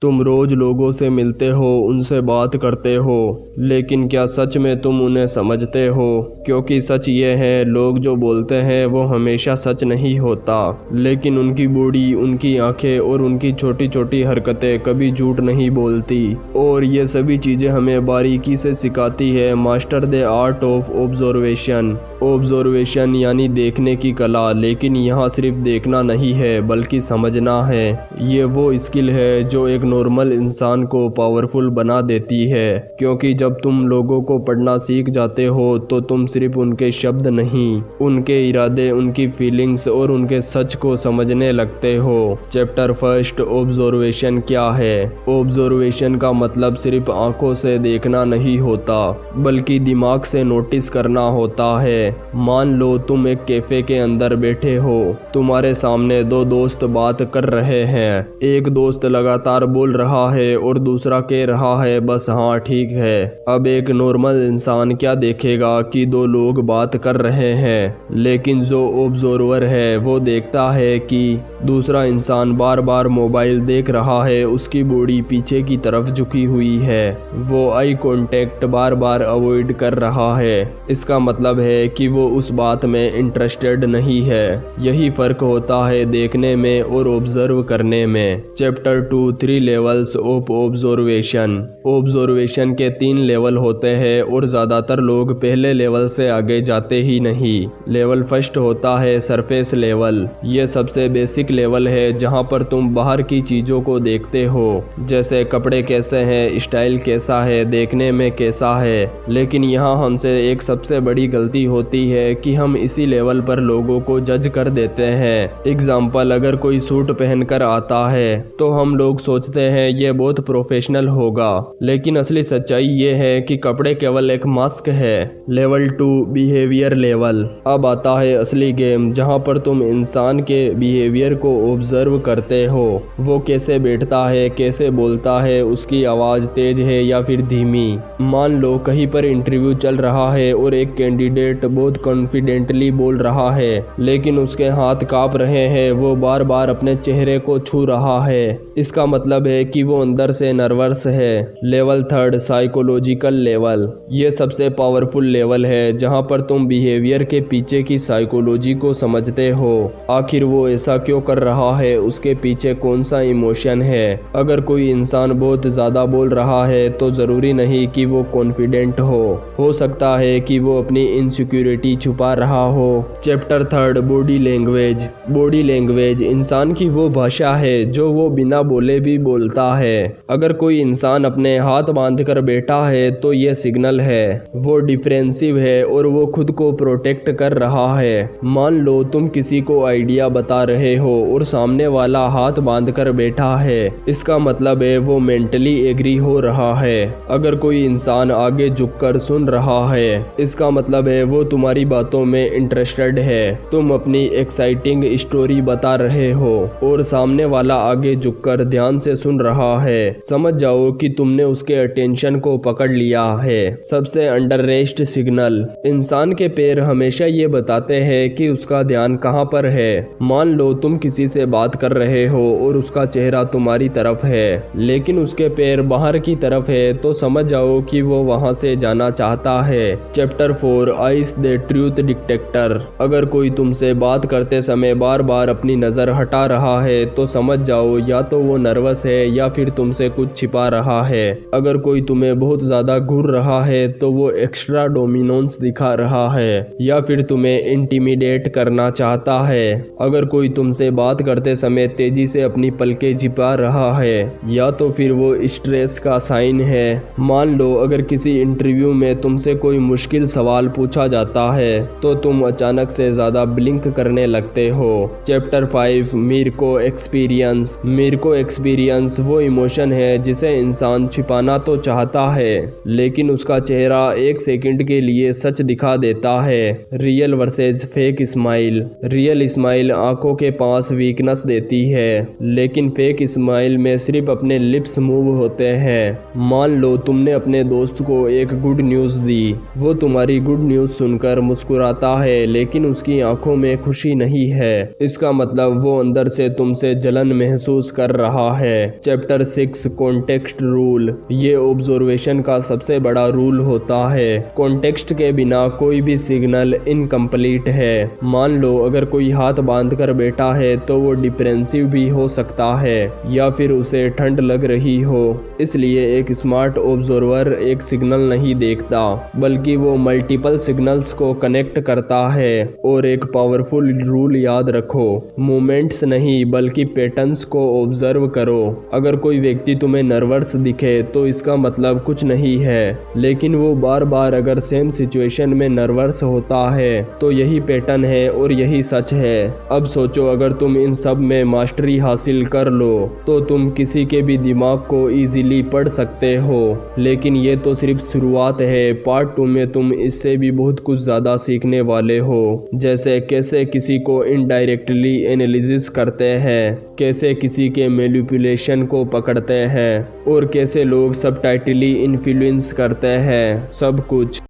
तुम रोज लोगों से मिलते हो, उनसे बात करते हो, लेकिन क्या सच में तुम उन्हें समझते हो? क्योंकि सच ये है, लोग जो बोलते हैं वो हमेशा सच नहीं होता, लेकिन उनकी बॉडी, उनकी आंखें और उनकी छोटी छोटी हरकतें कभी झूठ नहीं बोलती। और ये सभी चीज़ें हमें बारीकी से सिखाती है master the art of observation. Observation यानी देखने की कला, लेकिन यहाँ सिर्फ देखना नहीं है बल्कि समझना है। ये वो स्किल है जो एक नॉर्मल इंसान को पावरफुल बना देती है, क्योंकि जब तुम लोगों को पढ़ना सीख जाते हो तो तुम सिर्फ उनके शब्द नहीं, उनके इरादे, उनकी फीलिंग्स और उनके सच को समझने लगते हो। चैप्टर फर्स्ट, ऑब्जर्वेशन क्या है? ऑब्जर्वेशन का मतलब सिर्फ आंखों से देखना नहीं होता, बल्कि दिमाग से नोटिस करना होता है। मान लो तुम एक कैफे के अंदर बैठे हो, तुम्हारे सामने दो दोस्त बात कर रहे हैं। एक दोस्त लगातार बोल रहा है और दूसरा कह रहा है बस हाँ ठीक है। अब एक नॉर्मल इंसान क्या देखेगा कि दो लोग बात कर रहे हैं, लेकिन जो ऑब्जर्वर है वो देखता है कि दूसरा इंसान बार बार मोबाइल देख रहा है, उसकी बॉडी पीछे की तरफ झुकी हुई है, वो आई कांटेक्ट बार बार अवॉइड कर रहा है। इसका मतलब है कि वो उस बात में इंटरेस्टेड नहीं है। यही फर्क होता है देखने में और ऑब्जर्व करने में। Chapter 2, 3 levels of observation. Observation के 3 लेवल होते हैं और ज़्यादातर लोग पहले लेवल से आगे जाते ही नहीं। लेवल फर्स्ट होता है सरफेस लेवल। ये सबसे बेसिक लेवल है जहाँ पर तुम बाहर की चीज़ों को देखते हो, जैसे कपड़े कैसे हैं, स्टाइल कैसा है, देखने में कैसा है। लेकिन यहाँ हमसे एक सबसे बड़ी गलती होती है कि हम इसी लेवल पर लोगों को जज कर देते हैं। एग्जाम्पल, अगर कोई सूट पहनकर आता है तो हम लोग सोचते हैं ये बहुत प्रोफेशनल होगा, लेकिन असली सच्चाई ये है कि कपड़े केवल एक मास्क है। Level 2, behaviour level. अब आता है असली गेम, जहाँ पर तुम इंसान के बिहेवियर को ऑब्जर्व करते हो। वो कैसे बैठता है, कैसे बोलता है, उसकी आवाज़ तेज है या फिर धीमी। मान लो कहीं पर इंटरव्यू चल रहा है और एक कैंडिडेट बहुत कॉन्फिडेंटली बोल रहा है, लेकिन उसके हाथ कांप रहे हैं, वो बार बार अपने चेहरे को छू रहा है। इसका मतलब है कि वो अंदर से नर्वस है। Level 3, psychological level. ये सबसे पावरफुल लेवल है जहाँ पर तुम बिहेवियर के पीछे की साइकोलॉजी को समझते हो। आखिर वो ऐसा क्यों कर रहा है, उसके पीछे कौन सा इमोशन है। अगर कोई इंसान बहुत ज़्यादा बोल रहा है तो ज़रूरी नहीं कि वो कॉन्फिडेंट हो सकता है कि वो अपनी इनसिक्योरिटी छुपा रहा हो। Chapter 3, body language. Body language इंसान की वो भाषा है जो वो बिना बोले भी बोलता है। अगर कोई इंसान अपने हाथ बांधकर बैठा है तो ये सिग्नल है वो डिफेंसिव है और वो खुद को प्रोटेक्ट कर रहा है। मान लो तुम किसी को आइडिया बता रहे हो और सामने वाला हाथ बांधकर बैठा है, इसका मतलब है वो मेंटली एग्री हो रहा है। अगर कोई इंसान आगे झुककर सुन रहा है, इसका मतलब है वो तुम्हारी बातों में इंटरेस्टेड है। तुम अपनी एक्साइटिंग स्टोरी बता रहे हो और सामने वाला आगे झुककर ध्यान से सुन रहा है, समझ जाओ कि तुमने उसके अटेंशन को पकड़ लिया है। सबसे अंडररेटेड सिग्नल। इंसान के पैर हमेशा ये बताते हैं कि उसका ध्यान कहाँ पर है। मान लो तुम किसी से बात कर रहे हो और उसका चेहरा तुम्हारी तरफ है, लेकिन उसके पैर बाहर की तरफ है, तो समझ जाओ कि वो वहाँ से जाना चाहता है। Chapter 4, ice the truth detector. अगर कोई तुमसे बात करते समय बार बार अपनी नज़र हटा रहा है तो समझ जाओ या तो वो नर्वस है या फिर तुमसे कुछ छिपा रहा है। अगर कोई तुम्हें बहुत ज़्यादा घूर रहा है तो वो एक्स्ट्रा डोमिनेंस दिखा रहा है या फिर तुम्हें इंटिमिडेट करना चाहता है। अगर कोई तुमसे बात करते समय तेजी से अपनी पलकें झिपा रहा है या तो फिर वो स्ट्रेस का साइन है। मान लो अगर किसी इंटरव्यू में तुमसे कोई मुश्किल सवाल पूछा जाता है तो तुम अचानक से ज़्यादा ब्लिंक करने लगते हो। चैप्टर 5, मिरको एक्सपीरियंस। मिरको एक्सपीरियंस वो इमोशन है जिसे इंसान छिपाना तो चाहता है, लेकिन उसका चेहरा एक सेकंड के लिए सच दिखा देता है। Real versus fake smile. Real smile आंखों के पास वीकनेस देती है, लेकिन फेक स्माइल में सिर्फ अपने लिप्स मूव होते हैं। मान लो तुमने अपने दोस्त को एक गुड न्यूज़ दी, वो तुम्हारी गुड न्यूज़ सुनकर मुस्कुराता है, लेकिन उसकी आंखों में खुशी नहीं है। इसका मतलब वो अंदर से तुमसे जलन महसूस कर रहा है। Chapter 6 context rule. ये ऑब्जर्वेशन का सबसे बड़ा रूल होता है। कॉन्टेक्स्ट के बिना कोई भी सिग्नल इनकम्प्लीट है। मान लो अगर कोई हाथ बांधकर बैठा है तो वो डिप्रेसिव भी हो सकता है या फिर उसे ठंड लग रही हो। इसलिए एक स्मार्ट ऑब्जर्वर एक सिग्नल नहीं देखता बल्कि वो मल्टीपल सिग्नल्स को कनेक्ट करता है। और एक पावरफुल रूल याद रखो, मूवमेंट्स नहीं बल्कि पैटर्न्स को ऑब्जर्व करो। अगर कोई व्यक्ति तुम्हें नर्वस दिखे तो इसका मतलब कुछ नहीं है, लेकिन वो बार बार अगर सेम सिचुएशन में नर्वस होता है तो यही पैटर्न है और यही सच है। अब सोचो अगर तुम इन सब में मास्टरी हासिल कर लो तो तुम किसी के भी दिमाग को इजीली पढ़ सकते हो। लेकिन ये तो सिर्फ शुरुआत है। पार्ट 2 में तुम इससे भी बहुत कुछ ज़्यादा सीखने वाले हो, जैसे कैसे किसी को इनडायरेक्टली एनालिसिस करते हैं, कैसे किसी के मैनिपुलेशन को पकड़ते हैं और कैसे लोग सबटाइटली इन्फ्लुएंस करते हैं, सब कुछ।